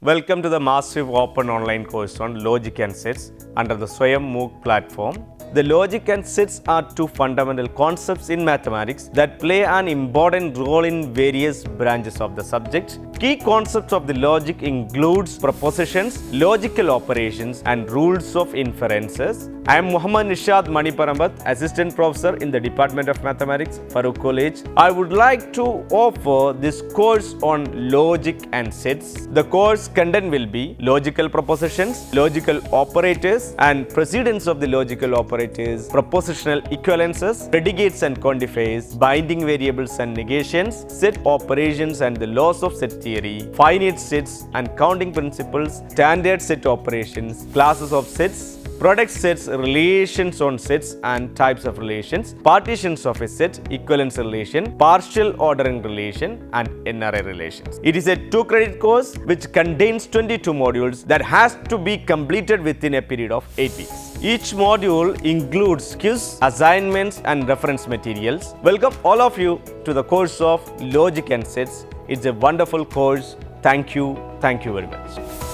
Welcome to the massive open online course on Logic and Sets under the SWAYAM MOOC platform. The logic and sets are two fundamental concepts in mathematics that play an important role in various branches of the subject. Key concepts of the logic includes propositions, logical operations, and rules of inferences. I am Mohamed Nishad Maniparambath, Assistant Professor in the Department of Mathematics, Farook College. I would like to offer this course on logic and sets. The course content will be logical propositions, logical operators, and precedence of the logical operators, propositional equivalences, predicates and quantifiers, binding variables and negations, set operations and the laws of set theory, finite sets and counting principles, standard set operations, classes of sets, product sets, relations on sets and types of relations, partitions of a set, equivalence relation, partial ordering relation, and NRA relations. It is a 2-credit course which contains 22 modules that has to be completed within a period of 8 weeks. Each module includes quiz, assignments, and reference materials. Welcome all of you to the course of Logic and Sets. It's a wonderful course. Thank you very much.